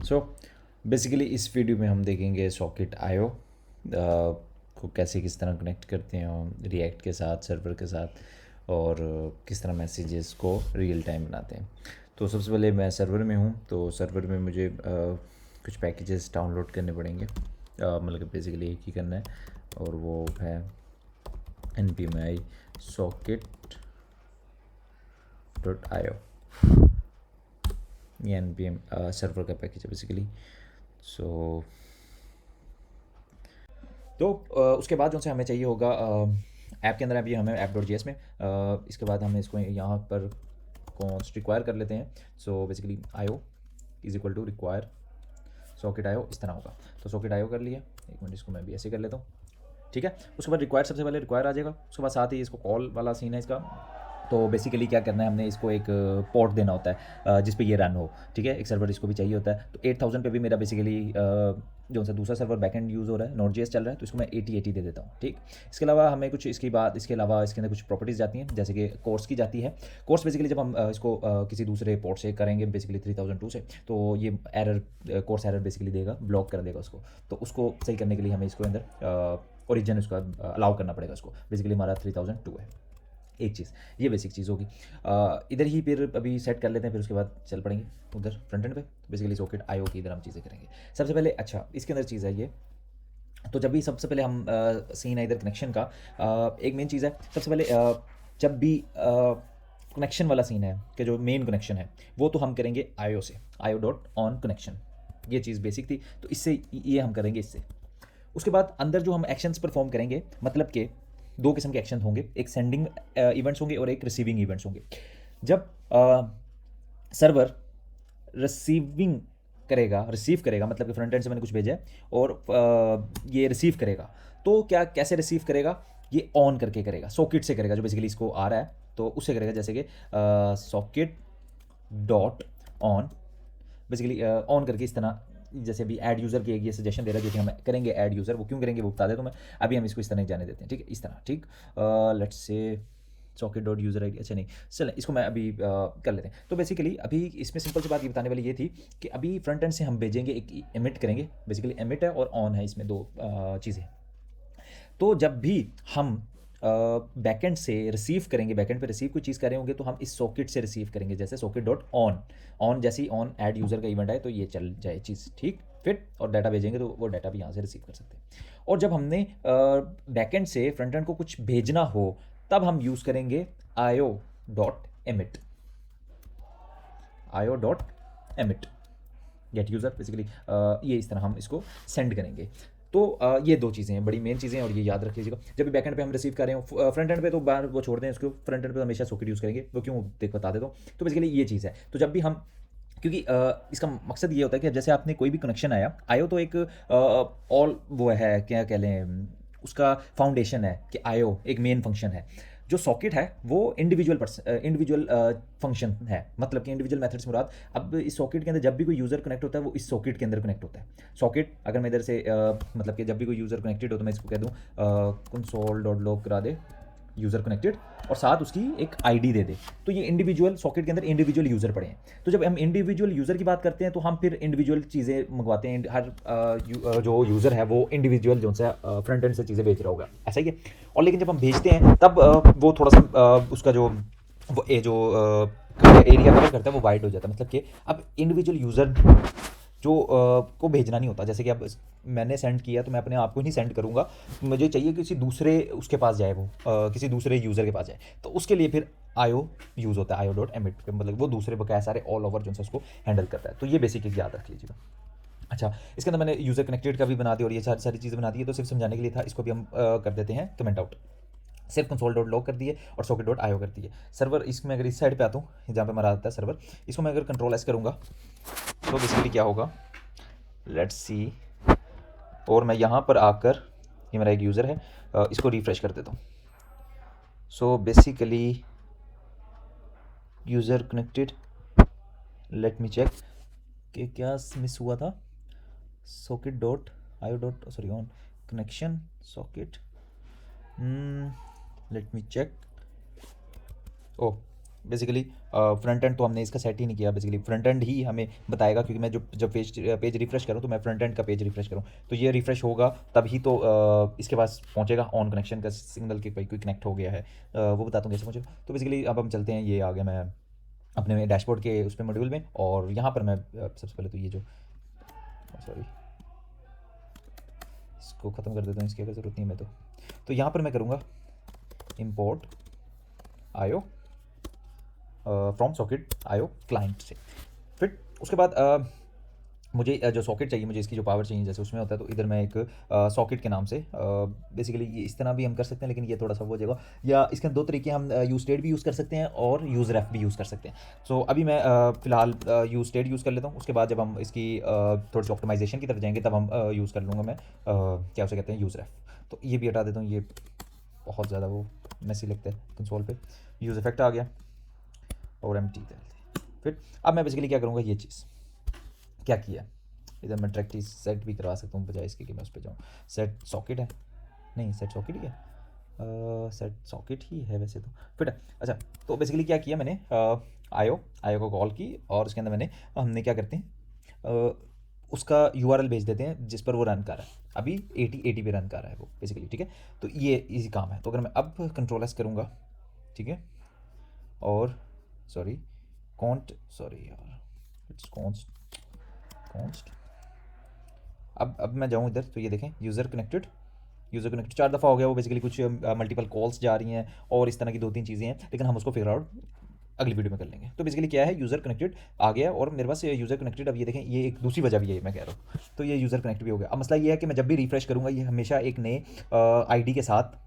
So basically इस video में हम देखेंगे सॉकेट आयो को कैसे किस तरह कनेक्ट करते हैं रिएक्ट के साथ, सर्वर के साथ, और किस तरह मैसेजेस को रियल टाइम बनाते हैं। तो सबसे पहले मैं सर्वर में हूँ, तो सर्वर में मुझे कुछ पैकेजेस डाउनलोड करने पड़ेंगे, मतलब बेसिकली एक ही करना है, और वो है npmi socket.io। ये npm सर्वर का पैकेज है बेसिकली। सो तो उसके बाद जो से हमें चाहिए होगा ऐप के अंदर, अभी हमें app.js में इसके बाद हमें इसको यहाँ पर कॉन्स्ट रिक्वायर कर लेते हैं। So basically IO is equal to require socket IO, इस तरह होगा। तो सॉकेट आयो कर लिया, एक मिनट इसको मैं भी ऐसे कर लेता हूँ, ठीक है। उसके बाद रिक्वायर, सबसे पहले रिक्वायर आ जाएगा, उसके बाद साथ ही इसको कॉल वाला सीन है इसका। तो बेसिकली क्या करना है, हमने इसको एक पोर्ट देना होता है जिस पे ये रन हो, ठीक है। एक सर्वर इसको भी चाहिए होता है। तो 8000 पे भी मेरा बेसिकली जो सा दूसरा सर्वर बैकएंड यूज़ हो रहा है, Node.js चल रहा है, तो इसको मैं 8080 दे देता हूँ, ठीक। इसके अलावा हमें कुछ इसके बाद, इसके अलावा इसके अंदर कुछ प्रॉपर्टीज़ जाती हैं, जैसे कि कोर्स की जाती है। कोर्स बेसिकली जब हम इसको किसी दूसरे पोर्ट से करेंगे, बेसिकली 3002 से, तो ये एरर, कोर्स एरर बेसिकली देगा, ब्लॉक कर देगा उसको। तो उसको सही करने के लिए हमें इसको अंदर ओरिजिन उसका अलाउ करना पड़ेगा उसको। बेसिकली हमारा 3002 है एक चीज़, ये बेसिक चीज़ होगी। इधर ही फिर अभी सेट कर लेते हैं, फिर उसके बाद चल पड़ेंगे उधर फ्रंट एंड पे। बेसिकली सॉकेट आईओ की इधर हम चीज़ें करेंगे सबसे पहले। अच्छा, इसके अंदर चीज़ है ये, तो जब भी सबसे पहले हम सीन है इधर कनेक्शन का, एक मेन चीज़ है सबसे पहले, जब भी कनेक्शन वाला सीन है कि जो मेन कनेक्शन है वो तो हम करेंगे आईओ से, IO.on कनेक्शन। ये चीज़ बेसिक थी, तो इससे ये हम करेंगे इससे। उसके बाद अंदर जो हम एक्शंस परफॉर्म करेंगे, मतलब कि दो किस्म के एक्शन होंगे, एक सेंडिंग इवेंट्स होंगे और एक रिसीविंग इवेंट्स होंगे। जब सर्वर रिसीविंग करेगा, रिसीव करेगा, मतलब कि फ्रंट एंड से मैंने कुछ भेजा है और ये रिसीव करेगा, तो क्या कैसे रिसीव करेगा, ये ऑन करके करेगा, सॉकेट से करेगा, जो बेसिकली इसको आ रहा है तो उससे करेगा। जैसे कि socket dot on, basically on करके इस तरह, जैसे अभी ऐड यूज़र की एक ये सजेशन दे रहा है जो कि हम करेंगे ऐड यूज़र, वो क्यों करेंगे वो बता दे तो मैं। अभी हम इसको इस तरह जाने देते हैं, ठीक है, इस तरह, ठीक। Let's say socket dot user I D, अच्छा नहीं, चलें इसको मैं अभी कर लेते हैं। तो बेसिकली अभी इसमें सिंपल सी बात ये बताने वाली ये थी कि अभी फ्रंट एंड से हम भेजेंगे, एक एमिट करेंगे, बेसिकली एमिट है और ऑन है, इसमें दो चीज़ें। तो जब भी हम बैकेंड से रिसीव करेंगे, बैकेंड पे रिसीव कोई चीज़ कर रहे होंगे, तो हम इस सॉकेट से रिसीव करेंगे, जैसे सॉकेट डॉट ऑन, ऑन जैसे ही ऑन ऐड यूज़र का इवेंट आए तो ये चल जाए चीज़, ठीक, फिट, और डाटा भेजेंगे तो वो डाटा भी यहाँ से रिसीव कर सकते हैं। और जब हमने बैकेंड से फ्रंट एंड को कुछ भेजना हो, तब हम यूज़ करेंगे आयो डॉट एमिट, आयो dot emit gate user, basically ये इस तरह हम इसको सेंड करेंगे। तो ये दो चीज़ें हैं, बड़ी मेन चीज़ें हैं, और ये याद रख लीजिएगा। जब भी बैकएंड पे हम रिसीव कर रहे हो, फ्रंट एंड पे तो बाहर वो छोड़ दें उसको, फ्रंट एंड पे तो हमेशा सॉकेट यूज़ करेंगे, वो क्यों देख बता देता हूँ। तो बेसिकली ये चीज़ है। तो जब भी हम, क्योंकि इसका मकसद ये होता है कि जैसे आपने कोई भी कनेक्शन आया, आयो तो एक ऑल वो है, क्या कह लें, उसका फाउंडेशन है कि आयो एक मेन फंक्शन है। जो सॉकेट है वो इंडिविजुअल फंक्शन है, मतलब कि इंडिविजुअल मेथड से मुराद, अब इस सॉकेट के अंदर जब भी कोई यूज़र कनेक्ट होता है वो इस सॉकेट के अंदर कनेक्ट होता है। सॉकेट अगर मैं इधर से मतलब कि जब भी कोई यूज़र कनेक्टेड हो तो मैं इसको कह दूँ कंसोल डॉट लॉग करा दे यूज़र कनेक्टेड, और साथ उसकी एक आईडी दे दे, तो ये इंडिविजुअल सॉकेट के अंदर इंडिविजुअल यूज़र पड़े हैं। तो जब हम इंडिविजुअल यूज़र की बात करते हैं तो हम फिर इंडिविजुअल चीज़ें मंगवाते हैं, हर जो यूज़र है वो इंडिविजुअल जो सा फ्रंट एंड से चीज़ें भेज रहा होगा, ऐसा ही है। और लेकिन जब हम भेजते हैं तब वो थोड़ा सा उसका जो वो ये जो एरिया कवर करता है वो वाइड हो जाता है, मतलब कि अब इंडिविजुअल यूज़र जो को भेजना नहीं होता। जैसे कि अब मैंने सेंड किया तो मैं अपने आप को नहीं सेंड करूँगा, मुझे चाहिए किसी दूसरे उसके पास जाए, वो किसी दूसरे यूज़र के पास जाए, तो उसके लिए फिर आयो यूज़ होता है, आयो डॉट एमिट, मतलब वो दूसरे बकाया सारे ऑल ओवर जो है उसको हैंडल करता है। तो ये बेसिक याद रख लीजिएगा। अच्छा, इसके अंदर मैंने यूज़र कनेक्टेड का भी बना दिया और ये सारी सारी चीज़ें बना दी है, तो सिर्फ समझाने के लिए था। इसको भी हम कर देते हैं कमेंट आउट। सिर्फ कंसोल डॉट लॉग कर दिए और सॉकेट डॉट आयो कर दिए। सर्वर, इसमें अगर इस साइड पे आता हूँ जहाँ पे हमारा आता है सर्वर, इसको मैं अगर कंट्रोल एस करूँगा तो बेसिकली क्या होगा, लेट्स सी, और मैं यहाँ पर आकर, ये मेरा एक यूज़र है, इसको रिफ़्रेश कर देता हूँ। So basically user connected, let me check कि क्या मिस हुआ था। Socket dot IO dot sorry on connection socket, let me check. Oh basically front end तो हमने इसका सेट ही नहीं किया, बेसिकली फ्रंट एंड ही हमें बताएगा, क्योंकि मैं जब पेज रिफ्रेश करूँ तो मैं फ्रंट एंड का पेज रिफ्रेश करूँ तो ये रिफ्रेश होगा तभी तो इसके पास पहुँचेगा ऑन कनेक्शन का सिग्नल कि भाई कोई कनेक्ट हो गया है। वो बताता हूँ कैसे पहुँचेगा। तो बेसिकली अब हम चलते हैं, ये आ गया मैं अपने डैशबोर्ड के उस पर मॉड्यूल में, और यहाँ पर मैं सबसे पहले तो ये जो सॉरी इसको ख़त्म कर देता हूँ, इसकी अगर ज़रूरत नहीं है मैं तो यहाँ पर मैं करूँगा import IO from socket IO client से। फिर उसके बाद मुझे जो सॉकेट चाहिए, मुझे इसकी जो पावर चाहिए जैसे उसमें होता है, तो इधर मैं एक सॉकेट के नाम से बेसिकली ये इस तरह भी हम कर सकते हैं, लेकिन ये थोड़ा सा वो हो जाएगा। या इसके दो तरीके, हम यूज स्टेट भी यूज़ कर सकते हैं और यूज़ रेफ भी यूज़ कर सकते हैं। सो अभी मैं फ़िलहाल यूज स्टेट यूज़ कर लेता हूँ। उसके बाद जब हम इसकी थोड़ी सी ऑप्टिमाइजेशन की तरफ जाएंगे तब हम यूज़ कर लूँगा मैं क्या उसे कहते हैं, यूज़ रेफ। तो ये भी हटा देता हूँ, ये बहुत ज़्यादा वो मैसी लगता है कंसोल पे। यूज़ इफेक्ट आ गया और एम टी। फिर अब मैं बेसिकली क्या करूँगा, ये चीज़ क्या किया, इधर मैं डायरेक्टली सेट भी करवा सकता हूँ बजाय इसके कि मैं उस पर जाऊँ। सेट सॉकेट है, नहीं सेट सॉकेट ही है, सेट सॉकेट ही है वैसे तो। फिर अच्छा, तो बेसिकली क्या किया मैंने, आयो को कॉल की, और उसके अंदर हमने क्या करते हैं, उसका URL भेज देते हैं जिस पर वो रन कर रहा है। अभी 80 पे रन कर रहा है वो बेसिकली, ठीक है। तो ये इजी काम है। तो अगर मैं अब कंट्रोल एस करूँगा, ठीक है, और सॉरी यार इट्स कॉन्स्ट अब मैं जाऊँ इधर तो ये देखें यूज़र कनेक्टेड 4 दफ़ा हो गया वो। बेसिकली कुछ मल्टीपल कॉल्स जा रही हैं और इस तरह की 2-3 चीज़ें हैं, लेकिन हम उसको फिगर आउट अगली वीडियो में कर लेंगे। तो बेसिकली क्या है, यूज़र कनेक्टेड आ गया और मेरे पास यूज़र कनेक्टेड। अब ये देखें, ये एक दूसरी वजह भी है, मैं कह रहा हूँ। तो ये यूज़र कनेक्ट भी हो गया। अब मसला ये है कि मैं जब भी रिफ्रेश करूँगा ये हमेशा एक नए ID के साथ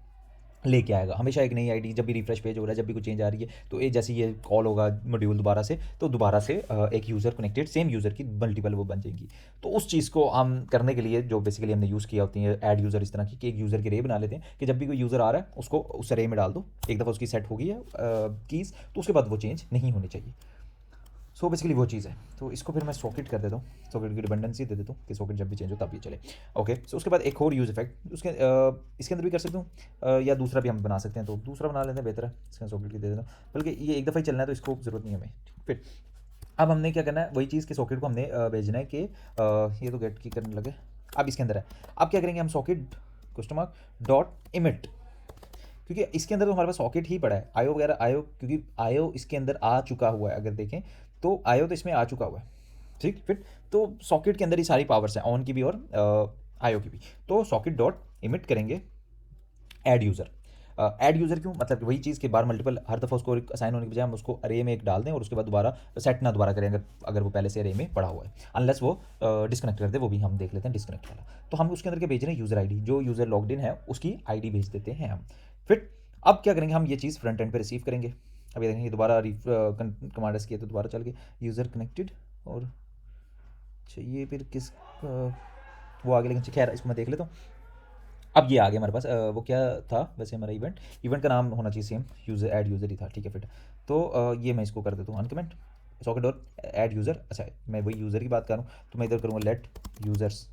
लेके आएगा, हमेशा एक नई आईडी। जब भी रिफ्रेश पेज हो रहा है, जब भी कोई चेंज आ रही है, तो ये जैसे ये कॉल होगा मॉड्यूल दोबारा से, तो दोबारा से एक यूज़र कनेक्टेड सेम यूज़र की मल्टीपल वो बन जाएंगी। तो उस चीज़ को हम करने के लिए जो बेसिकली हमने यूज़ किया होती है ऐड यूज़र इस तरह की, कि एक यूज़र की रे बना लेते हैं कि जब भी कोई यूज़र आ रहा है उसको उस रे में डाल दो। एक दफ़ा उसकी सेट हो गई है कीज़, तो उसके बाद वो चेंज नहीं होनी चाहिए। सो बेसिकली वो चीज़ है। तो इसको फिर मैं सॉकेट कर देता हूँ, सॉकेट की डिपेंडेंसी दे देता हूँ कि सॉकेट जब भी चेंज हो तब ये चले। ओके, सो उसके बाद एक और यूज़ इफेक्ट उसके इसके अंदर भी कर सकता हूँ, या दूसरा भी हम बना सकते हैं। तो दूसरा बना लेते हैं, बेहतर है। इसके सॉकेट की दे देता हूँ, बल्कि ये एक दफ़ा ही चलना है तो इसको ज़रूरत नहीं है हमें। फिर अब हमने क्या करना है, वही चीज़ के सॉकेट को हमने भेजना है कि ये तो गेट की करने लगे। अब इसके अंदर है, अब क्या करेंगे हम, सॉकेट $.emit, क्योंकि इसके अंदर तो हमारे पास सॉकेट ही पड़ा है, आयो वगैरह आयो, क्योंकि आयो इसके अंदर आ चुका हुआ है। अगर देखें तो आयो तो इसमें आ चुका हुआ है, ठीक। फिर तो सॉकेट के अंदर ही सारी पावर्स हैं, ऑन की भी और आयो की भी। तो socket.emit करेंगे ऐड यूज़र। ऐड यूज़र क्यों, मतलब कि वही चीज़ के बार मल्टीपल हर दफ़ा उसको असाइन होने के बजाय हम उसको अरे में एक डाल दें और उसके बाद दोबारा सेट ना दोबारा करें, अगर वो पहले से अरे में पड़ा हुआ है, अनलेस वो डिस्कनेक्ट कर दे। वो भी हम देख लेते हैं डिस्कनेक्ट वाला। तो हम उसके अंदर क्या भेज रहे हैं, यूज़र ID, जो यूज़र लॉग्ड इन है उसकी ID भेज देते हैं हम। फिर अब क्या करेंगे, हम ये चीज़ फ्रंट एंड पे रिसीव करेंगे। अब ये देखेंगे दोबारा कमांड्स किए तो दोबारा चल गए यूज़र कनेक्टेड, और अच्छा ये फिर किस वो आगे, लेकिन खैर इसको मैं देख लेता हूँ। अब ये आ गया हमारे पास, वो क्या था वैसे हमारा इवेंट का नाम होना चाहिए सेम, यूज़र ऐड यूज़र ही था, ठीक है। फिर तो ये मैं इसको कर देता हूँ अनकमेंट सॉकेट और ऐड यूज़र। अच्छा मैं वही यूज़र की बात करूँ तो मैं इधर करूँगा लेट यूज़र्स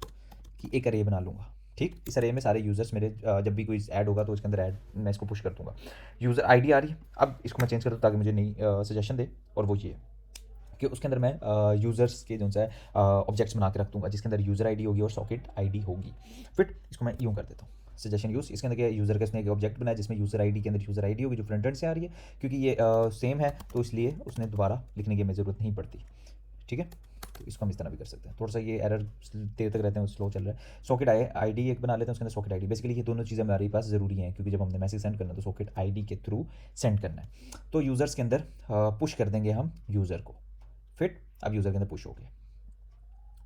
की एक अरे बना लूँगा, ठीक। इस अरे में सारे यूज़र्स मेरे जब भी कोई ऐड होगा तो इसके अंदर ऐड मैं इसको पुश कर दूँगा। यूज़र ID आ रही है, अब इसको मैं चेंज कर दूँ ताकि मुझे नई सजेशन दे, और वो ये कि उसके अंदर मैं यूज़र्स के जो है ऑब्जेक्ट्स बना के रख दूँगा, जिसके अंदर यूज़र ID होगी और सॉकेट ID होगी। फिर इसको मैं यूँ कर देता हूँ, सजेशन यूज़। इसके अंदर क्या यूज़र का इसने एक ऑब्जेक्ट बनाया जिसमें यूज़र ID के अंदर यूज़र ID होगी जो फ्रंट एंड से आ रही है, क्योंकि ये सेम है तो इसलिए उसने दोबारा लिखने की हमें ज़रूरत नहीं पड़ती, ठीक है। तो इसको हम इस तरह भी कर सकते हैं। थोड़ा सा ये एरर देर तक रहते हैं, स्लो चल रहा है। सॉकेट ID एक बना लेते हैं, उसके अंदर सॉकेट ID। बेसिकली ये दोनों चीज़ें हमारे पास ज़रूरी हैं, क्योंकि जब हमने मैसेज सेंड करना है तो सॉकेट ID के थ्रू सेंड करना है। तो यूज़र्स के अंदर पुश कर देंगे हम यूज़र को। फिर अब यूज़र के अंदर पुश हो गया,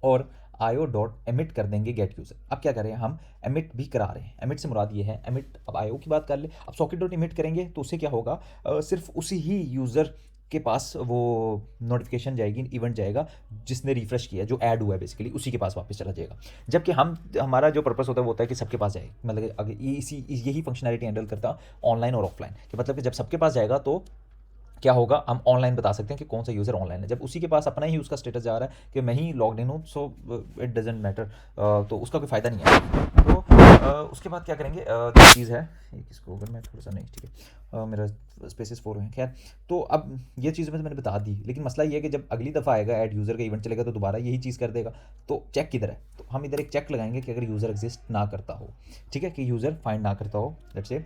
और IO.emit कर देंगे गेट यूज़र। अब क्या करें, हम एमिट भी करा रहे हैं। एमिट से मुराद ये है, एमिट अब IO की बात कर ले। अब socket.emit करेंगे तो उससे क्या होगा, सिर्फ उसी ही यूज़र के पास वो नोटिफिकेशन जाएगी, इवेंट जाएगा जिसने रिफ्रेश किया, जो ऐड हुआ है बेसिकली उसी के पास वापस चला जाएगा। जबकि हमारा जो पर्पस होता है वो होता है कि सबके पास जाए, मतलब अगर यही फंक्शनैलिटी हैंडल करता ऑनलाइन और ऑफलाइन, कि मतलब कि जब सबके पास जाएगा तो क्या होगा, हम ऑनलाइन बता सकते हैं कि कौन सा यूज़र ऑनलाइन है। जब उसी के पास अपना ही उसका स्टेटस जा रहा है कि मैं ही लॉग्ड इन हूँ, सो इट डजेंट मैटर, तो उसका कोई फ़ायदा नहीं है। तो उसके बाद क्या करेंगे, जो चीज़ है एक इसको अगर मैं थोड़ा सा नहीं, ठीक है, मेरा स्पेसिस 4 है, खैर। तो अब ये चीज़ मैंने बता दी, लेकिन मसला ये है कि जब अगली दफ़ा आएगा ऐड यूज़र का इवेंट चलेगा तो दोबारा यही चीज़ कर देगा। तो चेक किधर है, तो हम इधर एक चेक लगाएंगे कि अगर यूज़र एग्जिस्ट ना करता हो, ठीक है, कि यूज़र फाइंड ना करता हो, let's say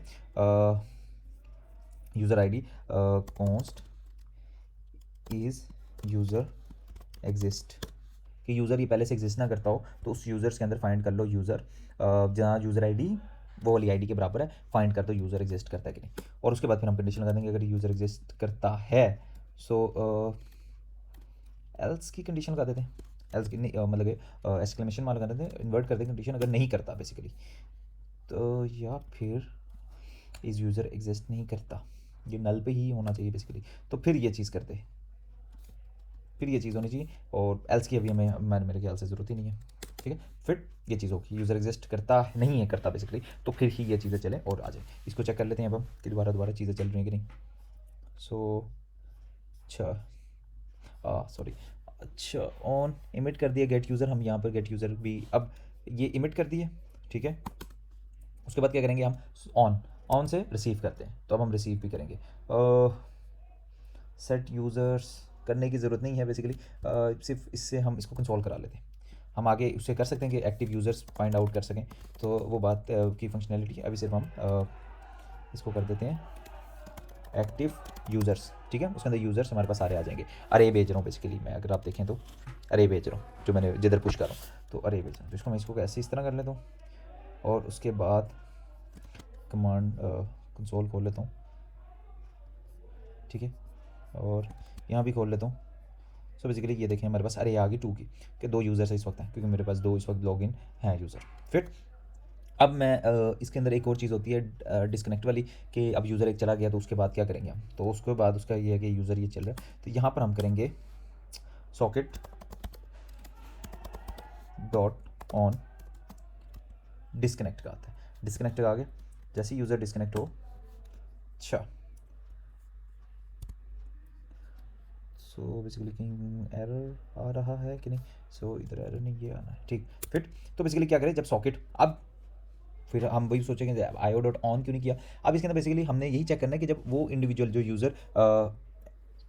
user I D const is user exist, कि यूज़र ये पहले से एग्जिस्ट ना करता हो, तो उस यूज़र्स के अंदर फाइंड कर लो यूज़र, जहाँ यूज़र आईडी वो वाली आईडी के बराबर है, फाइंड कर दो यूज़र एग्जिस्ट करता है कि नहीं। और उसके बाद फिर हम कंडीशन लगा देंगे अगर यूज़र एग्जिस्ट करता है, सो एल्स की कंडीशन लगा देते हैं, एल्स की नहीं, मतलब एक्सक्लेमेशन मार्क लगा देते हैं, इन्वर्ट कर देंगे कंडीशन अगर नहीं करता बेसिकली, तो या फिर इस यूज़र एग्जिस्ट नहीं करता, ये नल पे ही होना चाहिए बेसिकली, तो फिर ये चीज़ करते हैं, फिर ये चीज़ होनी चाहिए, और एल्स की अभी हमें मेरे ख्याल से ज़रूरत ही नहीं है, ठीक है। फिर ये चीज़ होगी यूज़र एग्जिस्ट करता नहीं है, करता बेसिकली, तो फिर ही ये चीज़ें चलें और आ जाए। इसको चेक कर लेते हैं अब हम कि दोबारा चीज़ें चल रही हैं कि नहीं। सो अच्छा सॉरी, अच्छा ऑन इमिट कर दिया गेट यूज़र, हम यहाँ पर गेट यूज़र भी अब ये इमिट कर दिए, ठीक है। उसके बाद क्या करेंगे हम, ऑन से रिसीव करते हैं, तो अब हम रिसीव भी करेंगे। सेट यूज़र्स करने की ज़रूरत नहीं है बेसिकली, सिर्फ इससे हम इसको कंसोल करा लेते हैं। हम आगे उससे कर सकते हैं कि एक्टिव यूज़र्स फाइंड आउट कर सकें, तो वो बात की फंक्शनैलिटी अभी सिर्फ हम इसको कर देते हैं एक्टिव यूज़र्स, ठीक है। उसके अंदर यूज़र्स हमारे पास सारे आ जाएंगे। अरे भेज रहा हूँ बेसिकली मैं, अगर आप देखें तो अरे भेज रहा हूँ, जो मैंने जिधर पुश कर रहा हूँ, तो अरे भेज रहा हूँ, तो इसको मैं इसको ऐसे इस तरह कर लेता हूँ, और उसके बाद कमांड कंसोल खोल लेता हूँ, ठीक है, और यहाँ भी खोल लेता हूँ। सो बेसिकली ये देखें हमारे पास अरे आ गई 2 की, कि 2 यूज़र्स इस वक्त हैं, क्योंकि मेरे पास 2 इस वक्त लॉगिन हैं यूज़र। फिर अब मैं इसके अंदर एक और चीज़ होती है डिस्कनेक्ट वाली, कि अब यूज़र एक चला गया तो उसके बाद क्या करेंगे हम, तो उसके बाद उसका ये है कि यूज़र ये चल रहा है, तो यहाँ पर हम करेंगे सॉकेट डॉट ऑन डिस्कनेक्ट का आता है, डिस्कनेक्ट का आगे जैसे यूज़र डिस्कनेक्ट हो, अच्छा सो बेसिकली कहीं एरर आ रहा है कि नहीं, सो इधर एरर नहीं, ये आना है, ठीक। फिर तो बेसिकली क्या करें, जब सॉकेट, अब फिर हम वही सोचेंगे आईओ डॉट ऑन क्यों नहीं किया। अब इसके अंदर बेसिकली हमने यही चेक करना है कि जब वो इंडिविजुअल जो यूज़र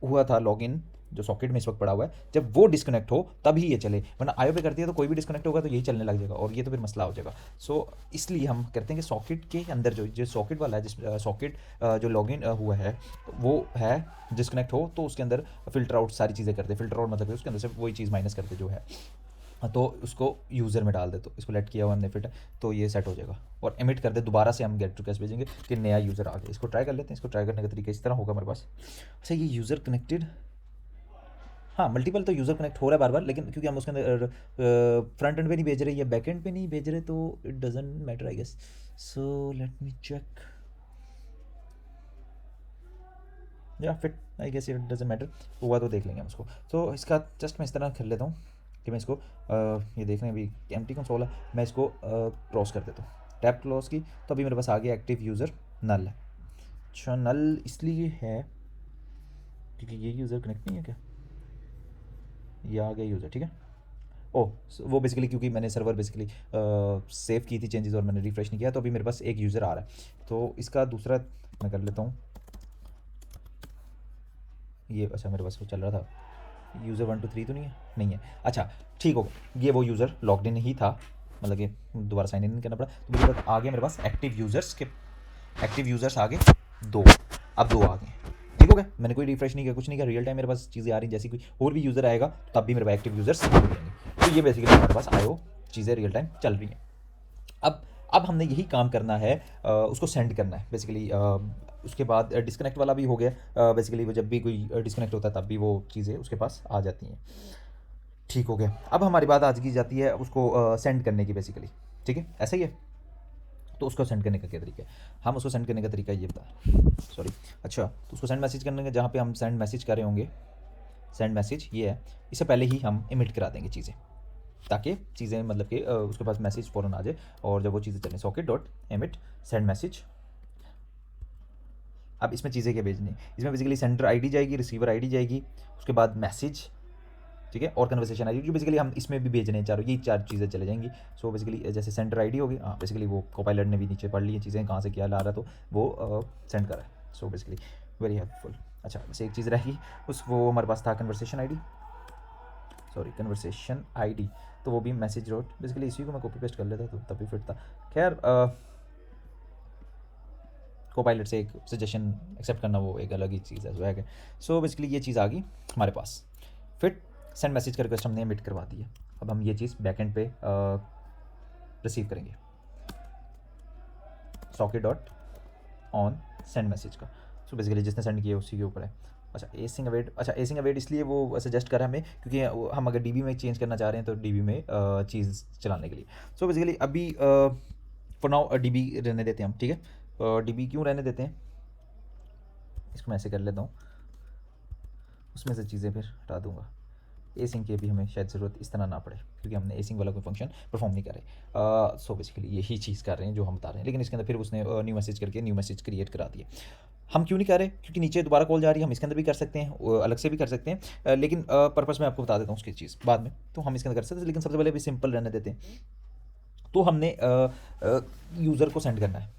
हुआ था लॉगिन, जो सॉकेट में इस वक्त पड़ा हुआ है, जब वो डिस्कनेक्ट हो तभी ये चले, वरना आईओ पे करती है तो कोई भी डिस्कनेक्ट होगा तो यही चलने लग जाएगा, और ये तो फिर मसला हो जाएगा। सो इसलिए हम करते हैं कि सॉकेट के अंदर जो सॉकेट वाला है, जिस सॉकेट जो लॉगिन हुआ है वो है डिस्कनेक्ट हो, तो उसके अंदर फ़िल्टर आउट सारी चीज़ें करते हैं। फ़िल्टर आउट मतलब उसके अंदर से वही चीज़ माइनस करते जो है, तो उसको यूज़र में डाल दे, तो इसको लेट किया हुआ हमने फिट, तो ये सेट हो जाएगा, और एमिट कर दे दोबारा से हम गेट टू कैश भेजेंगे कि नया यूज़र आ गया। इसको ट्राई कर लेते हैं, इसको ट्राई करने का तरीका इस तरह होगा हमारे पास। अच्छा ये यूज़र कनेक्टेड, हाँ मल्टीपल तो यूज़र कनेक्ट हो रहा है बार बार, लेकिन क्योंकि हम उसके अंदर फ्रंट एंड पे नहीं भेज रहे या बैक एंड पे नहीं भेज रहे, तो it doesn't matter I guess. So let me check, या fit I guess it doesn't matter, हुआ तो देख लेंगे हम उसको। तो इसका जस्ट मैं इस तरह कर लेता हूँ कि मैं इसको ये देख रहे हैं अभी एम्प्टी कंसोल है, मैं इसको क्रॉस कर देता हूँ, टैप क्लोज की, तो अभी मेरे पास आ गया एक्टिव यूज़र नल है। अच्छा नल इसलिए है क्योंकि ये यूज़र कनेक्ट नहीं है क्या, ये आ गया यूज़र, ठीक है। ओह वो बेसिकली क्योंकि मैंने सर्वर बेसिकली सेव की थी चेंजेस और मैंने रिफ्रेश नहीं किया, तो अभी मेरे पास एक यूज़र आ रहा है। तो इसका दूसरा मैं कर लेता हूँ, ये अच्छा मेरे पास वो चल रहा था, यूज़र 1 2 3 तो नहीं है, अच्छा ठीक हो गया, ये वो यूज़र लॉग्ड इन ही था, मतलब कि दोबारा साइन इन नहीं करना पड़ा, तो मेरे पास आ गया, मेरे पास एक्टिव यूज़र्स के एक्टिव यूज़र्स आ गए 2, अब 2 आ गए, ठीक हो गया। मैंने कोई रिफ्रेश नहीं किया, कुछ नहीं किया, रियल टाइम मेरे पास चीज़ें आ रही, जैसी कोई और भी यूज़र आएगा तब भी मेरे पास एक्टिव यूज़र्स आ जाएंगे। तो ये बेसिकली हमारे पास आयो चीज़ें रियल टाइम चल रही हैं। अब हमने यही काम करना है, उसको सेंड करना है बेसिकली। उसके बाद डिस्कनेक्ट वाला भी हो गया, बेसिकली वो जब भी कोई डिस्कनेक्ट होता है तब भी वो चीज़ें उसके पास आ जाती हैं, ठीक हो गया। अब हमारी बात आज की जाती है उसको सेंड करने की बेसिकली, ठीक है, ऐसा ही है। तो उसको सेंड करने का क्या तरीका है, हम उसको सेंड करने का तरीका ये बता, सॉरी, अच्छा तो उसको सेंड मैसेज करने का, जहाँ पे हम सेंड मैसेज कर रहे होंगे, सेंड मैसेज ये है, इससे पहले ही हम इमिट करा देंगे चीज़ें, ताकि चीज़ें मतलब कि उसके पास मैसेज फ़ौरन आ जाए, और जब वो चीज़ें चलें socket dot emit send message. अब इसमें चीज़ें क्या भेजनी है, इसमें बेसिकली सेंडर आईडी जाएगी, रिसीवर आईडी जाएगी, उसके बाद मैसेज ठीक है, और कन्वर्सेशन आईडी जो बेसिकली हम इसमें भी भेज रहे हैं चारों, ये 4 चीज़ें चले जाएंगी। सो बेसिकली जैसे सेंडर आईडी होगी, हाँ बेसिकली वो कोपायलट ने भी नीचे पढ़ ली है चीज़ें कहाँ से क्या ला रहा, तो वो सेंड करा है। So basically very helpful. अच्छा बस एक चीज़ रहेगी, वो हमारे पास था conversation ID, sorry conversation ID, तो वो भी मैसेज रोड, बेसिकली इसी को मैं कॉपी पेस्ट कर लेता तो तभी फिट था। खैर कोपायलट से एक सजेशन एक्सेप्ट करना वो एक अलग ही चीज़ है, स्वैग है। सो बेसिकली ये चीज़ आ गई हमारे पास, फिट सेंड मैसेज का रिक्वेस्ट हमने एमिट करवा दी है। अब हम ये चीज़ बैकएंड पे रिसीव करेंगे, socket dot on send message का। सो बेसिकली जिसने सेंड किया उसी के ऊपर है। अच्छा एसिंग अवेट, अच्छा एसिंग अवेट इसलिए वो सजेस्ट करा हमें क्योंकि हम अगर डीबी में चेंज करना चाह रहे हैं तो डीबी में चीज़ चलाने के लिए। सो बेसिकली अभी फॉर नाउ डीबी रहने देते हैं हम, ठीक है। डीबी क्यों रहने देते हैं, इसको मैं ऐसे कर लेता हूँ, उसमें से चीज़ें फिर हटा दूँगा। एसिंग की अभी हमें शायद ज़रूरत इस तरह ना पड़े क्योंकि हमने एसिंग वाला कोई फंक्शन परफॉर्म नहीं कर रहे। सो बेसिकली यही चीज़ कर रहे हैं जो हम बता रहे हैं, लेकिन इसके अंदर फिर उसने न्यू मैसेज करके न्यू मैसेज क्रिएट करा दिए। हम क्यों नहीं कर रहे, क्योंकि नीचे दोबारा कॉल जा रही है, हम इसके अंदर भी कर सकते हैं, अलग से भी कर सकते हैं, लेकिन पर्पस मैं आपको बता देता हूँ उसकी चीज़ बाद में। तो हम इसके अंदर कर सकते हैं, लेकिन सबसे पहले भी सिंपल रहने देते हैं। तो हमने यूज़र को सेंड करना है,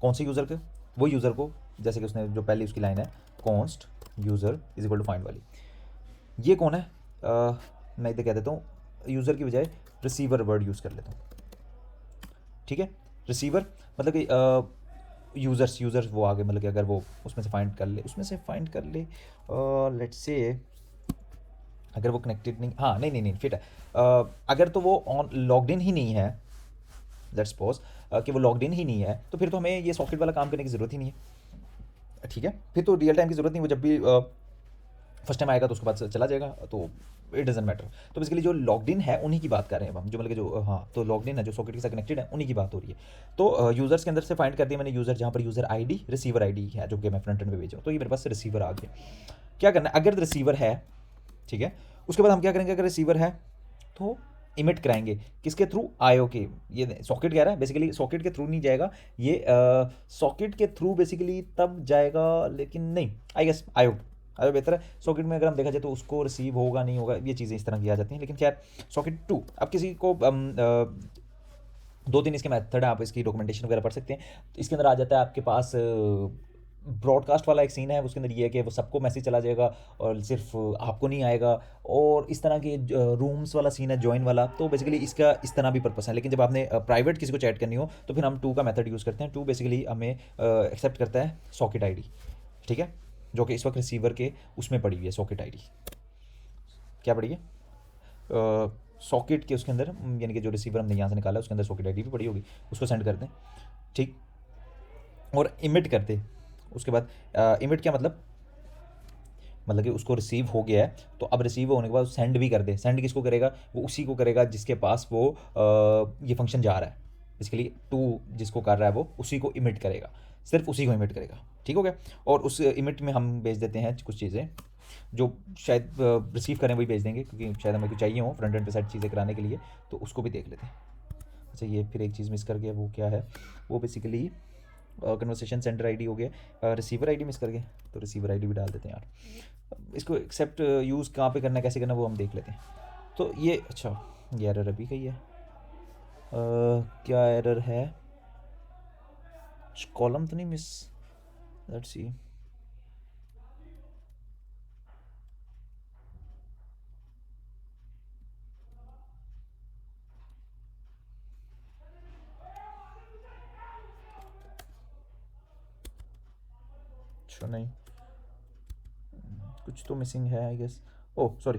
कौन से यूज़र को, वो यूज़र को, जैसे कि उसने जो पहली उसकी लाइन है const user is equal to find वाली, ये कौन है, मैं इधर कह देता हूँ यूज़र की बजाय रिसीवर वर्ड यूज़ कर लेता हूँ, ठीक है। रिसीवर मतलब कि यूज़र्स वो आगे, मतलब कि अगर वो उसमें से फाइंड कर ले लेट्स से अगर वो कनेक्टेड नहीं, हाँ नहीं फिट है, अगर तो वो ऑन लॉग्ड इन ही नहीं है, लेट्स सपोज कि वो लॉग्ड इन ही नहीं है, तो फिर तो हमें ये सॉकेट वाला काम करने की ज़रूरत ही नहीं है, ठीक है। फिर तो रियल टाइम की ज़रूरत नहीं, वो जब भी फर्स्ट टाइम आएगा तो उसके बाद चला जाएगा, तो इट डजंट मैटर। तो बेसिकली जो लॉग्ड इन है उन्हीं की बात कर रहे हैं हम, जो मतलब कि जो हाँ, तो लॉग्ड इन है जो सॉकेट के साथ कनेक्टेड है उन्हीं की बात हो रही है। तो यूज़र्स के अंदर से फाइंड कर दिया मैंने यूज़र, जहाँ पर यूज़र आईडी रिसीवर आईडी है जो कि मैं फ्रंट एंड पे भेजा हूँ, तो ये मेरे पास रिसीवर आ गया। क्या करना है, अगर रिसीवर है, ठीक है, उसके बाद हम क्या करेंगे, अगर रिसीवर है तो इमिट कराएंगे किसके थ्रू, आयो के, ये सॉकेट कह रहा है, बेसिकली सॉकेट के थ्रू नहीं जाएगा ये, सॉकेट के थ्रू बेसिकली तब जाएगा, लेकिन नहीं आई गेस आयो बेहतर है। सॉकेट में अगर हम देखा जाए तो उसको रिसीव होगा नहीं होगा, ये चीज़ें इस तरह की आ जाती हैं, लेकिन खैर सॉकेट 2, अब किसी को 2-3 इसके मेथड है, आप इसकी डॉक्यूमेंटेशन वगैरह पढ़ सकते हैं। तो इसके अंदर आ जाता है आपके पास ब्रॉडकास्ट वाला एक सीन है, उसके अंदर ये है कि वो सबको मैसेज चला जाएगा और सिर्फ आपको नहीं आएगा, और इस तरह के रूम्स वाला सीन है, ज्वाइन वाला, तो बेसिकली इसका इस तरह भी पर्पस है। लेकिन जब आपने प्राइवेट किसी को चैट करनी हो तो फिर हम 2 का मेथड यूज़ करते हैं। 2 बेसिकली हमें एक्सेप्ट करता है सॉकेट आईडी, ठीक है, जो कि इस वक्त रिसीवर के उसमें पड़ी हुई है, सॉकेट आईडी क्या पड़ी है, सॉकेट के उसके अंदर, यानी कि जो रिसीवर हमने यहाँ से निकाला है उसके अंदर सॉकेट आईडी भी पड़ी होगी, उसको सेंड कर दें, ठीक, और इमिट कर दे। उसके बाद इमिट क्या मतलब कि उसको रिसीव हो गया है, तो अब रिसीव होने के बाद सेंड भी कर दे। सेंड किसको करेगा, वो उसी को करेगा जिसके पास वो ये फंक्शन जा रहा है, इसके लिए 2 जिसको कर रहा है वो उसी को इमिट करेगा, सिर्फ उसी को इमिट करेगा, ठीक हो गया। और उस इमिट में हम भेज देते हैं कुछ चीज़ें जो शायद रिसीव करें वही भेज देंगे, क्योंकि शायद हमें कुछ चाहिए हो फ्रंट एंड पे साइड चीज़ें कराने के लिए, तो उसको भी देख लेते हैं। अच्छा ये फिर एक चीज़ मिस कर गया, वो क्या है, वो बेसिकली कन्वर्सेशन सेंडर आईडी हो गया, रिसीवर आईडी मिस कर गए, तो रिसीवर आईडी भी डाल देते हैं यार। इसको एक्सेप्ट यूज़ कहाँ पे करना है, कैसे करना है, वो हम देख लेते हैं। तो ये अच्छा ये एरर अभी का ही है, क्या एरर है, कॉलम तो नहीं मिस, लेट्स सी, अच्छा नहीं कुछ तो मिसिंग है आई गेस, ओह सॉरी,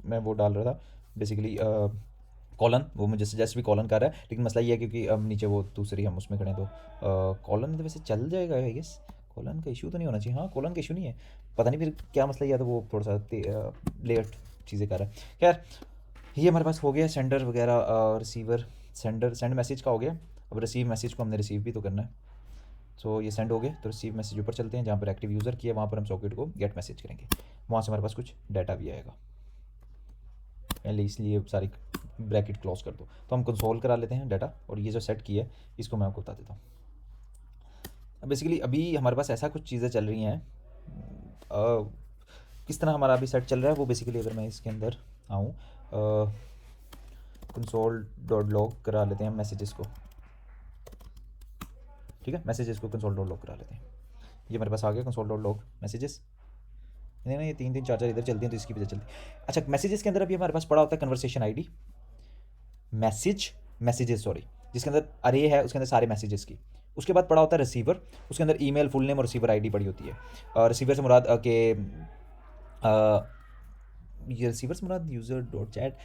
मैं वो डाल रहा था बेसिकली कॉलन, वो मुझे सजेस्ट भी कॉलन कर रहा है, लेकिन मसला ये है क्योंकि अब नीचे वो दूसरी हम उसमें खड़े, तो कॉलन तो वैसे चल जाएगा आई गेस, कॉलन का इशू तो नहीं होना चाहिए, हाँ कॉलन का इशू नहीं है, पता नहीं फिर क्या मसला, या तो वो थोड़ा सा लेट चीज़ें कर रहा है। खैर ये हमारे पास हो गया सेंडर वगैरह, रिसीवर, सेंड मैसेज का हो गया। अब रिसीव मैसेज को हमने रिसीव भी तो करना है, सो ये सेंड हो गए, तो रिसीव मैसेज ऊपर चलते हैं, जहाँ पर एक्टिव यूज़र किया वहाँ पर हम सॉकेट को गेट मैसेज करेंगे, वहाँ से हमारे पास कुछ डाटा भी आएगा, पहले इसलिए सारी ब्रैकेट क्लोज कर दो। तो हम कंसोल करा लेते हैं डाटा, और ये जो सेट की है इसको मैं आपको बता देता हूँ। बेसिकली अभी हमारे पास ऐसा कुछ चीज़ें चल रही हैं, किस तरह हमारा अभी सेट चल रहा है वो बेसिकली अगर मैं इसके अंदर आऊँ, console.log करा लेते हैं मैसेजेस को, ठीक है, मैसेजेस को console.log करा लेते हैं। ये मेरे पास आ गया console.log मैसेजेस। नहीं नहीं, ये 3 3 4 4 इधर चलती हैं तो इसकी भी चलती है। अच्छा, मैसेजेस के अंदर अभी हमारे पास पड़ा होता है कन्वर्सेशन आईडी, मैसेजेस सॉरी, जिसके अंदर अरे है उसके अंदर सारे मैसेजेस की। उसके बाद पड़ा होता है रिसीवर, उसके अंदर ईमेल फुल नेम और रिसीवर आईडी पड़ी होती है। रिसीवर से मुराद के ये रिसीवर से मुराद यूज़र डॉट चैट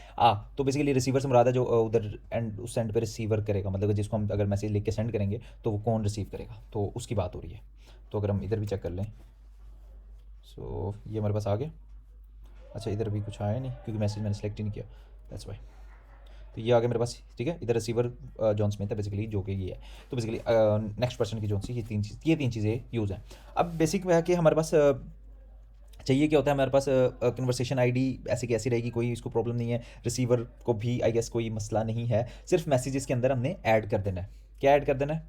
तो बेसिकली रिसीवर से मुराद है जो उधर एंड उस एंड पे रिसीवर करेगा, मतलब जिसको हम अगर मैसेज लिख के सेंड करेंगे तो वो कौन रिसीव करेगा, तो उसकी बात हो रही है। तो अगर हम इधर भी चेक कर लें, सो ये हमारे पास आ गया। अच्छा, इधर भी कुछ आया नहीं क्योंकि मैसेज मैंने सेलेक्ट ही नहीं किया, दैट्स वाई। तो ये आ गया मेरे पास, ठीक है। इधर रिसीवर जॉन स्मिथ है बेसिकली, जो कि ये है। तो बेसिकली नेक्स्ट पर्सन की जॉन सी, ये तीन चीज़ें यूज़ हैं। अब बेसिक है कि हमारे पास चाहिए क्या होता है, हमारे पास कन्वर्सेशन आईडी ऐसे की ऐसी रहेगी, कोई इसको प्रॉब्लम नहीं है। रिसीवर को भी आई गेस कोई मसला नहीं है, सिर्फ मैसेजेस के अंदर हमने ऐड कर देना है। क्या ऐड कर देना है?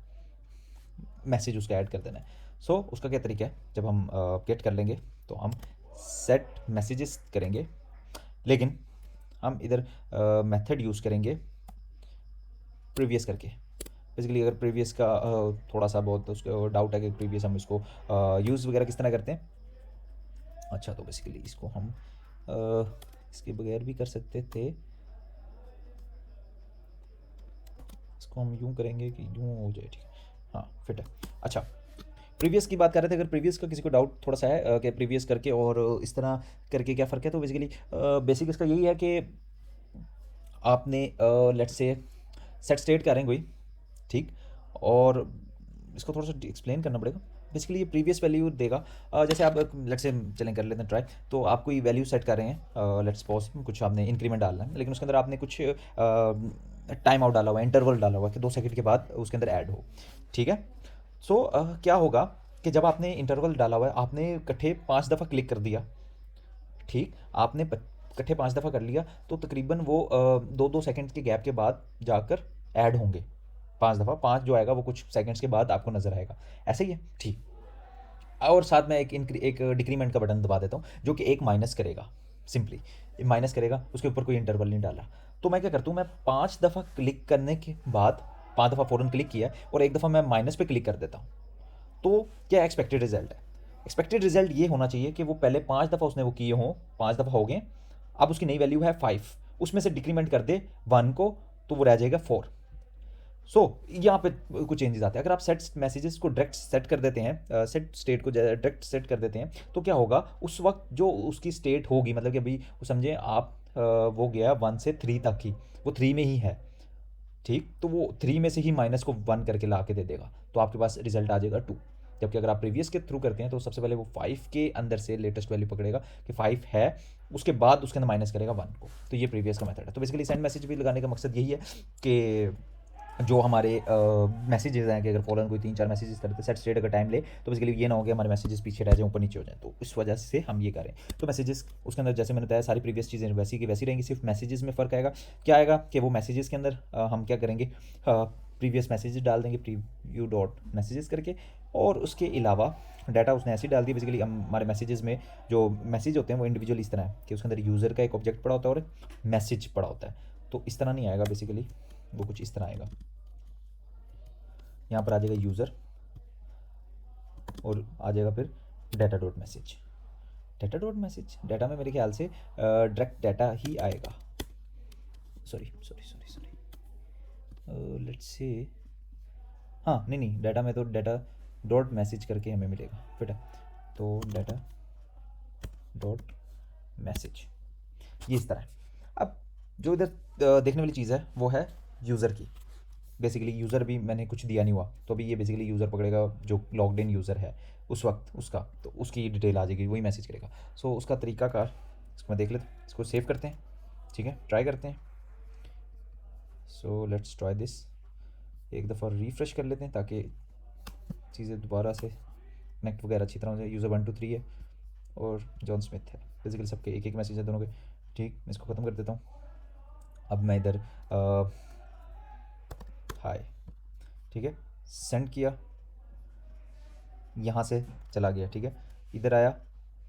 मैसेज उसका ऐड कर देना है। सो उसका क्या तरीका है, जब हम गेट कर लेंगे तो हम सेट मैसेजेस करेंगे, लेकिन हम इधर मेथड यूज़ करेंगे प्रीवियस करके। बेसिकली अगर प्रीवियस का थोड़ा सा बहुत उसको डाउट है कि प्रीवियस हम इसको यूज़ वगैरह किस तरह करते हैं। अच्छा, तो बेसिकली इसको हम इसके बगैर भी कर सकते थे। इसको हम यूँ करेंगे कि यूँ हो जाए, ठीक है, हाँ फिट है। अच्छा, प्रीवियस की बात कर रहे थे। अगर प्रीवियस का किसी को डाउट थोड़ा सा है कि प्रीवियस करके और इस तरह करके क्या फ़र्क है, तो बेसिकली बेसिक इसका यही है कि आपने लेट्स से सेट स्टेट करें कोई, ठीक, और इसको थोड़ा सा एक्सप्लेन करना पड़ेगा। बेसिकली ये प्रीवियस वैल्यू देगा। जैसे आप लेट्स से चलें कर लेते हैं ट्राई। तो आप कोई वैल्यू सेट कर रहे हैं, लेट्स सपोज कुछ आपने इंक्रीमेंट डालना है, लेकिन उसके अंदर आपने कुछ टाइम आउट डाला हुआ है, इंटरवल डाला हुआ है कि 2 सेकंड के बाद उसके अंदर ऐड हो, ठीक है। सो क्या होगा कि जब आपने इंटरवल डाला हुआ है, आपने इकट्ठे 5 दफ़ा क्लिक कर दिया, ठीक, आपने इकट्ठे 5 दफ़ा कर लिया, तो तकरीबन वो 2 2 सेकंड के गैप के बाद जाकर ऐड होंगे 5 दफ़ा। 5 जो आएगा वो कुछ सेकंड्स के बाद आपको नज़र आएगा, ऐसे ही है, ठीक। और साथ में एक डिक्रीमेंट का बटन दबा देता हूँ, जो कि एक माइनस करेगा, सिंपली माइनस करेगा, उसके ऊपर कोई इंटरवल नहीं डाला। तो मैं क्या करता हूँ, मैं 5 दफ़ा क्लिक करने के बाद 5 दफ़ा फ़ौरन क्लिक किया और एक दफ़ा मैं माइनस पे क्लिक कर देता हूँ। तो क्या एक्सपेक्टेड रिजल्ट है? एक्सपेक्टेड रिजल्ट ये होना चाहिए कि वो पहले 5 दफ़ा उसने वो किए हों, 5 दफ़ा हो गए, अब उसकी नई वैल्यू है 5, उसमें से डिक्रीमेंट कर दे 1 को, तो वो रह जाएगा 4। सो यहाँ पे कुछ चेंजेस आते हैं। अगर आप सेट मैसेजेस को डायरेक्ट सेट कर देते हैं, सेट स्टेट को डायरेक्ट सेट कर देते हैं, तो क्या होगा उस वक्त जो उसकी स्टेट होगी, मतलब कि अभी समझें आप वो गया 1 से 3 तक ही, वो 3 में ही है, ठीक, तो वो 3 में से ही माइनस को 1 करके ला के दे देगा, तो आपके पास रिजल्ट आ जाएगा 2। जबकि अगर आप प्रीवियस के थ्रू करते हैं तो सबसे पहले वो 5 के अंदर से लेटेस्ट वैल्यू पकड़ेगा कि 5 है, उसके बाद उसके अंदर माइनस करेगा 1 को। तो ये प्रीवियस का मेथड है। तो बेसिकली सेंड मैसेज भी लगाने का मकसद यही है कि जो हमारे मैसेजेस हैं कि अगर फॉरन कोई 3 4 मैसेजेस करते सेट स्टेट अगर टाइम ले, तो बेसिकली ये ना हो कि हमारे मैसेजेस पीछे रह जाए, ऊपर नीचे हो जाए, तो इस वजह से हम ये करें। तो मैसेजेस उसके अंदर जैसे मैंने बताया सारी प्रीवियस चीज़ें वैसी की वैसी रहेंगी, सिर्फ मैसेजेस में फ़र्क आएगा। क्या आएगा कि वो मैसेजेस के अंदर हम क्या करेंगे, प्रीवियस मैसेजेस डाल देंगे प्रीव्यू डॉट मैसेजेस करके, और उसके अलावा डाटा उसने ऐसे ही डाल दिया। बेसिकली हमारे मैसेजेस में जो मैसेज होते हैं वो इंडिविजुअल इस तरह है कि उसके अंदर यूज़र का एक ऑब्जेक्ट पड़ा होता है और मैसेज पड़ा होता है। तो इस तरह नहीं आएगा, बेसिकली वो कुछ इस तरह आएगा। यहाँ पर आ जाएगा यूज़र और आ जाएगा फिर data dot message. Data dot message, data में मेरे ख्याल से डायरेक्ट डाटा ही आएगा। Sorry sorry sorry sorry, let's say, हाँ नहीं नहीं, डाटा में तो डाटा डॉट मैसेज करके हमें मिलेगा, फिर तो डाटा डॉट मैसेज ये इस तरह है। अब जो इधर देखने वाली चीज़ है वो है यूज़र की। बेसिकली यूज़र भी मैंने कुछ दिया नहीं हुआ, तो अभी ये बेसिकली यूज़र पकड़ेगा जो लॉग्ड इन यूज़र है उस वक्त उसका, तो उसकी डिटेल आ जाएगी, वही मैसेज करेगा। सो उसका तरीकाकार इसको मैं देख लेते हैं, इसको सेव करते हैं, ठीक है, ट्राई करते हैं। सो लेट्स ट्राई दिस, एक दफ़ा रिफ़्रेश कर लेते हैं ताकि चीज़ें दोबारा से कनेक्ट वगैरह अच्छी तरह से। यूज़र 1 2 3 है और जॉन स्मिथ है, बेसिकली सबके एक एक मैसेज है दोनों के, ठीक। मैं इसको ख़त्म कर देता हूँ। अब मैं इधर हाय, ठीक है, सेंड किया, यहाँ से चला गया, ठीक है, इधर आया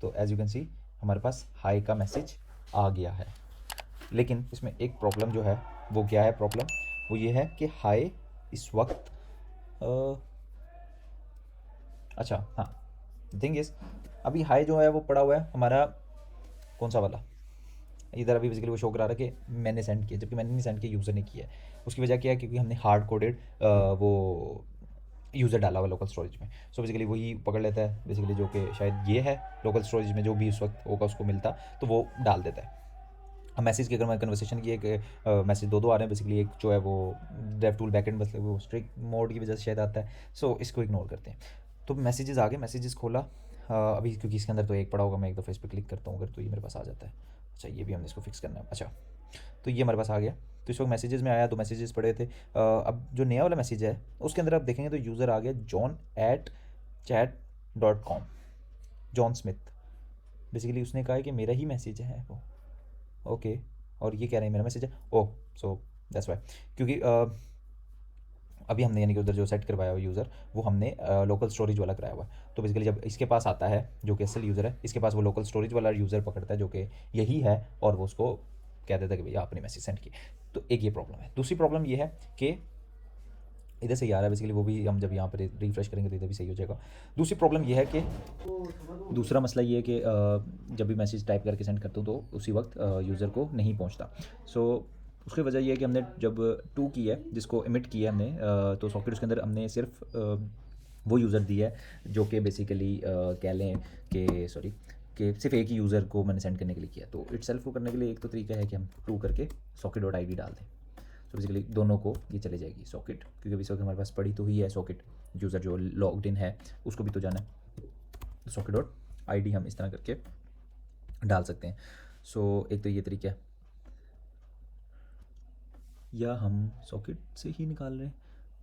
तो एज यू कैन सी हमारे पास हाई का मैसेज आ गया है। लेकिन इसमें एक प्रॉब्लम जो है वो क्या है, प्रॉब्लम वो ये है कि हाई इस वक्त अच्छा हाँ, थिंग इज अभी हाई जो है वो पड़ा हुआ है हमारा कौन सा वाला, इधर अभी बेसिकली वो शो करा रहा है कि मैंने सेंड किया, जबकि मैंने नहीं सेंड किया, यूज़र ने किया है। उसकी वजह क्या है, क्योंकि हमने हार्ड कोडेड वो यूज़र डाला हुआ लोकल स्टोरेज में। सो बेसिकली वही पकड़ लेता है बेसिकली, जो कि शायद ये है लोकल स्टोरेज में जो भी उस वक्त होगा उसको मिलता, तो वो डाल देता है। अब मैसेज की अगर मैं कन्वर्सेशन की, एक मैसेज दो आ रहे हैं बेसिकली, एक जो है वो डेव टूल बैकएंड मतलब वो स्ट्रिक्ट मोड की वजह से शायद आता है। सो इसको इग्नोर करते हैं। तो मैसेजेस आ गए, मैसेजेस खोला अभी, क्योंकि इसके अंदर तो एक पड़ा होगा, मैं एक दफ़ा इस पर क्लिक करता हूँ अगर, तो ये मेरे पास आ जाता है। अच्छा, ये भी हमने इसको फिक्स करना है। अच्छा, तो ये हमारे पास आ गया। तो इस वक्त मैसेजेस में आया, तो मैसेजेस पड़े थे। अब जो नया वाला मैसेज है उसके अंदर आप देखेंगे तो यूज़र आ गया john@chat.com, जॉन स्मिथ। बेसिकली उसने कहा है कि मेरा ही मैसेज है वो, ओके। और ये कह रहे हैं मेरा मैसेज है, ओह, सो दैट्स वाई। क्योंकि अभी हमने यानी कि उधर जो सेट करवाया हुआ यूज़र, वो हमने लोकल स्टोरेज वाला कराया हुआ है। तो बेसिकली जब इसके पास आता है जो कि असल यूज़र है, इसके पास वो लोकल स्टोरेज वाला यूज़र पकड़ता है जो कि यही है, और वो उसको कह देता है कि भैया आपने मैसेज सेंड किए। तो एक ये प्रॉब्लम है। दूसरी प्रॉब्लम ये है कि इधर से ही आ रहा है बेसिकली, वो भी हम जब यहाँ पर रिफ्रेश करेंगे तो इधर भी सही हो जाएगा। दूसरी प्रॉब्लम ये है कि दूसरा मसला ये है कि जब भी मैसेज टाइप करके सेंड करता हूँ तो उसी वक्त यूज़र को नहीं पहुँचता। सो उसकी वजह ये है कि हमने जब टू की है, जिसको इमिट किया है हमने, तो सॉकेट उसके अंदर हमने सिर्फ वो यूज़र दिया है जो कि बेसिकली कह लें कि सॉरी, कि सिर्फ एक ही यूज़र को मैंने सेंड करने के लिए किया। तो इट सेल्फ को करने के लिए एक तो तरीका है कि हम टू करके सॉकेट डॉट आई डी डाल दें। तो बेसिकली दोनों को ये चले जाएगी सॉकेट, क्योंकि अभी सॉकेट हमारे पास पड़ी तो ही है सॉकेट, यूज़र जो लॉग्ड इन है उसको भी तो जाना है। तो सॉकेट डॉट आई डी हम इस तरह करके डाल सकते हैं। सो एक तो ये तरीका है, या हम सॉकेट से ही निकाल रहे हैं,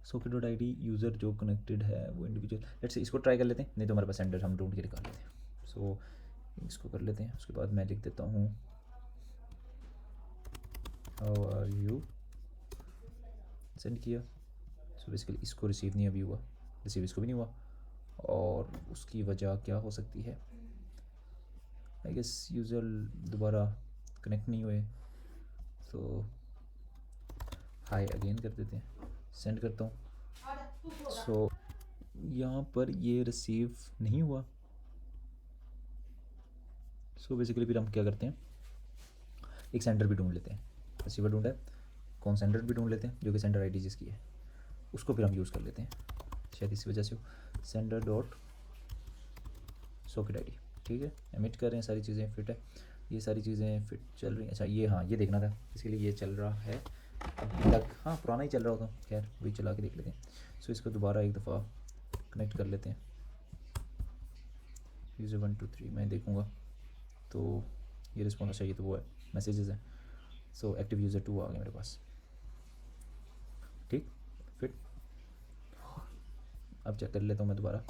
socket dot I D user जो कनेक्टेड है वो इंडिविजुअल। लेट्स से इसको ट्राई कर लेते हैं, नहीं तो हमारे पास सेंडर हम ढूंढ के निकाल लेते हैं। सो इसको कर लेते हैं। उसके बाद मैं लिख देता हूँ हाउ आर यू, सेंड किया। सो बेसिकली इसको रिसीव नहीं अभी हुआ, रिसीव इसको भी नहीं हुआ, और उसकी वजह क्या हो सकती है, आई गेस यूज़र दोबारा कनेक्ट नहीं हुए। तो हाई अगेन कर देते हैं, सेंड करता हूँ। सो यहाँ पर ये रिसीव नहीं हुआ। सो बेसिकली फिर हम क्या करते हैं, एक सेंडर भी ढूंढ लेते हैं। रिसीवर ढूंढा है, कौन सेंडर भी ढूंढ लेते हैं जो कि सेंडर आई डी जिसकी है, उसको फिर हम यूज़ कर लेते हैं। शायद इसी वजह से हो, sender dot socket I D, ठीक है। एमिट कर रहे हैं, सारी चीज़ें फिट है, ये सारी चीज़ें फिट चल रही हैं। अच्छा ये हाँ, ये देखना था, इसके लिए ये चल रहा है अभी तक, हाँ पुराना ही चल रहा होता, खैर वही चला के देख लेते हैं। सो इसको दोबारा एक दफ़ा कनेक्ट कर लेते हैं। यूज़र 1 2 3 मैं देखूँगा तो ये रिस्पॉन्स चाहिए, तो वो है मैसेजेस है। सो एक्टिव यूज़र 2 आ गया मेरे पास, ठीक फिट। अब चेक कर लेता हूँ मैं दोबारा,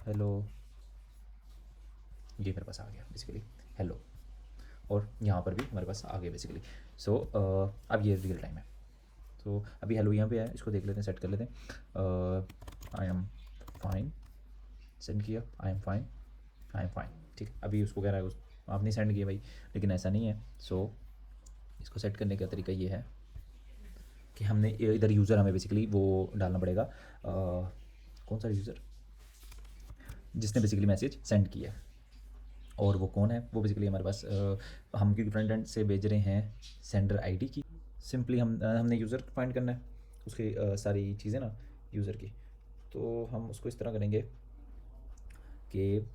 हेलो, ये मेरे पास आ गया बेसिकली हेलो, और यहाँ पर भी हमारे पास आ गया बेसिकली। सो अब ये रियल टाइम है। तो अभी हेलो यहाँ पे है, इसको देख लेते हैं, सेट कर लेते हैं। आई एम फाइन, सेंड किया, I am fine, I am fine, ठीक। अभी उसको कह रहा है आपने सेंड किया भाई, लेकिन ऐसा नहीं है। सो इसको सेट करने का तरीका ये है कि हमने इधर यूज़र हमें बेसिकली वो डालना पड़ेगा, कौन सा यूज़र जिसने बेसिकली मैसेज सेंड किया, और वो कौन है, वो बेसिकली हमारे पास हम क्योंकि फ्रंट एंड से भेज रहे हैं सेंडर आईडी की, सिंपली हमने यूज़र फाइंड करना है, उसकी सारी चीज़ें ना यूज़र की। तो हम उसको इस तरह करेंगे कि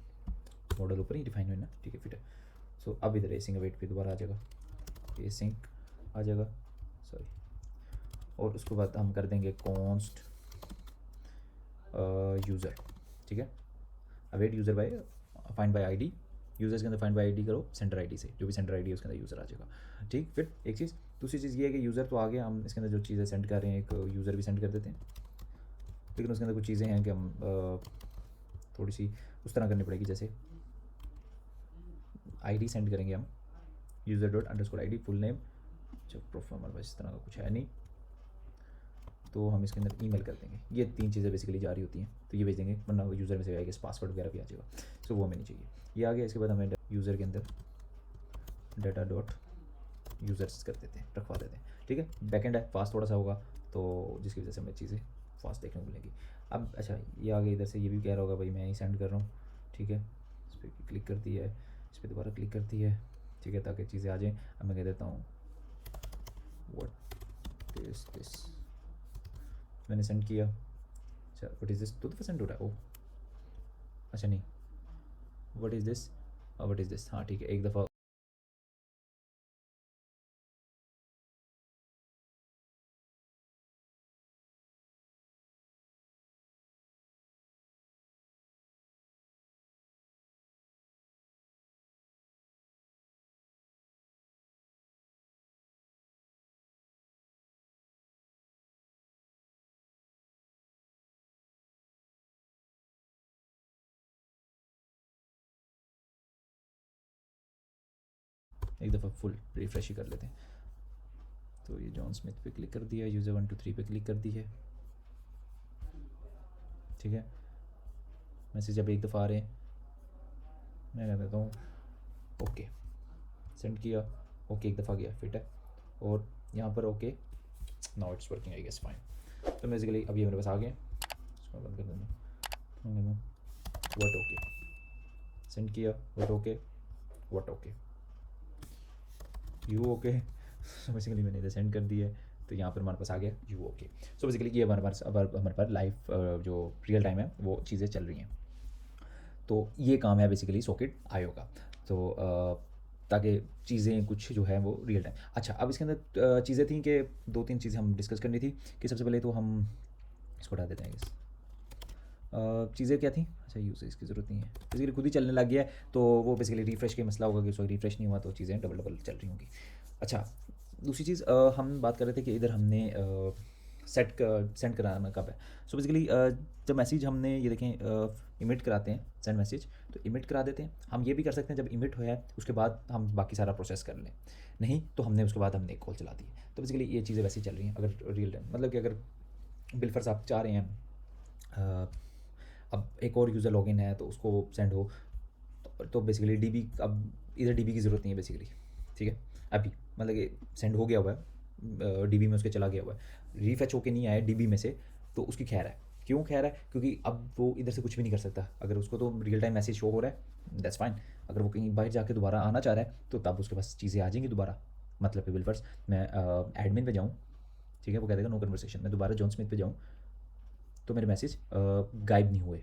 मॉडल ऊपर ही डिफाइन हुए ना, ठीक है फिट है। सो अब इधर एसिंग वेट पे दोबारा आ जाएगा, एसिंग आ जाएगा, सॉरी, और उसके बाद हम कर देंगे कॉन्स्ट यूज़र, ठीक है। Await user bye find by ID, users के अंदर फाइंड बाय आईडी करो सेंटर आईडी से, जो भी सेंटर आईडी है उसके अंदर यूज़र आ जाएगा, ठीक। फिर एक चीज़, दूसरी चीज़ ये है कि यूज़र तो आ गया, हम इसके अंदर जो चीज़ें सेंड कर रहे हैं एक यूज़र भी सेंड कर देते हैं, लेकिन उसके अंदर कुछ चीज़ें हैं कि हम थोड़ी सी उस तरह करनी पड़ेगी, जैसे आईडी सेंड करेंगे हम user dot underscore ID full name, जब प्रोफाइल हमारे पास इस तरह का कुछ है नहीं, तो हम इसके अंदर ईमेल कर देंगे। ये 3 चीज़ें बेसिकली जा रही होती हैं, तो ये भेज देंगे, वरना यूज़र में से आएगा पासवर्ड वगैरह भी आ जाएगा, तो वो हमें नहीं चाहिए। ये आ गया। इसके बाद हमें यूज़र के अंदर डाटा डॉट यूज़र्स कर देते हैं, रखवा देते हैं, ठीक है। बैकएंड है, फास्ट थोड़ा सा होगा, तो जिसकी वजह से हमें चीज़ें फास्ट देखने को मिलेंगी। अब अच्छा, ये आगे इधर से ये भी कह रहा होगा भाई मैं ही सेंड कर रहा हूँ, ठीक है। इस पर क्लिक करती है, इस पर दोबारा क्लिक करती है, ठीक है, ताकि चीज़ें आ जाएँ। अब मैं कह देता हूँ व्हाट इज़ दिस, मैंने सेंड किया। अच्छा, व्हाट इज़ दिस 2 दफ़ा सेंड हो रहा है। ओ अच्छा नहीं, what is this, what is this, हाँ ठीक है, एक दफ़ा फुल रिफ्रेश ही कर लेते हैं। तो ये जॉन स्मिथ पे क्लिक कर दिया, यूज़र 1 2 3 पे क्लिक कर दी है, ठीक है। मैसेज अब एक दफ़ा आ रहे हैं, मैं कह देता हूँ ओके, सेंड किया, ओके एक दफ़ा गया, फिट है। और यहाँ पर okay, now it's working I guess fine. तो बेसिकली अब ये मेरे पास आ गया, इसको बंद कर देना, व्हाट ओके, सेंड किया, what okay, what okay, you okay. So basically मैंने इधर सेंड कर दिया है, तो यहाँ पर हमारे पास आ गया यू ओके। सो बेसिकली ये हमारे पास अब हमारे पास लाइव जो रियल टाइम है वो चीज़ें चल रही हैं। तो ये काम है बेसिकली सॉकेट आईओ का। तो ताकि चीज़ें कुछ जो है वो रियल टाइम। अच्छा, अब इसके अंदर चीज़ें थी कि 2-3 चीज़ें हम डिस्कस करनी थी कि सबसे पहले तो हम इसको हटा देते हैं। चीज़ें क्या थी, अच्छा यूसेज की ज़रूरत नहीं है, बेसिकली खुद ही चलने लग गया है, तो वो बेसिकली रिफ्रेश का मसला होगा कि उसको रिफ्रेश नहीं हुआ तो चीज़ें डबल चल रही होंगी। अच्छा, दूसरी चीज़ हम बात कर रहे थे कि इधर हमने सेंड कराना कब है। सो बेसिकली जब मैसेज हमने ये देखें इमिट कराते हैं, सेंड मैसेज, तो इमिट करा देते हैं। हम ये भी कर सकते हैं जब इमिट हो है उसके बाद हम बाकी सारा प्रोसेस कर लें, नहीं तो हमने उसके बाद हमने एक कॉल चला दी। तो बेसिकली ये चीज़ें वैसे ही चल रही हैं। अगर रियल टाइम मतलब कि अगर बिलफर्स आप चाह रहे हैं अब एक और यूज़र लॉगिन है तो उसको सेंड हो, तो बेसिकली डीबी, अब इधर डीबी की ज़रूरत नहीं है बेसिकली, ठीक है। अभी मतलब कि सेंड हो गया हुआ है, डीबी में उसके चला गया हुआ है, रीफेच होके नहीं आया डीबी में से, तो उसकी खैर है। क्यों खैर है? क्योंकि अब वो इधर से कुछ भी नहीं कर सकता। अगर उसको तो रियल टाइम मैसेज शो हो रहा है, दैट्स फाइन। अगर वो कहीं बाहर जाके दोबारा आना चाह रहा है तो तब उसके पास चीज़ें आ जाएंगी दोबारा। मतलब कि बिलफर्स मैं एडमिन पे जाऊँ, ठीक है, वो कह देगा नो कन्वर्सेशन, मैं दोबारा जॉन स्मिथ पे जाऊँ तो मेरे मैसेज गायब नहीं हुए,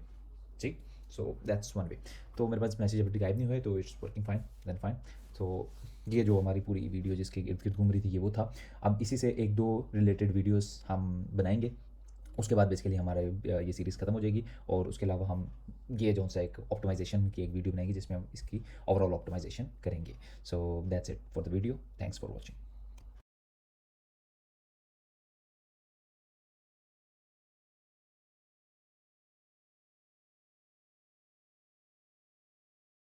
ठीक। So that's one way. तो मेरे पास मैसेज अभी गायब नहीं हुए तो it's working fine, then fine. तो ये जो हमारी पूरी वीडियो जिसके इर्द गिर्द घूम रही थी ये वो था। अब इसी से 1-2 रिलेटेड वीडियोस हम बनाएंगे, उसके बाद बेसिकली हमारा ये सीरीज़ ख़त्म हो जाएगी। और उसके अलावा हम ये जो सा एक ऑप्टिमाइजेशन की एक वीडियो बनाएंगे जिसमें हम इसकी ओवरऑल ऑप्टिमाइजेशन करेंगे। So that's it for the video, thanks for watching.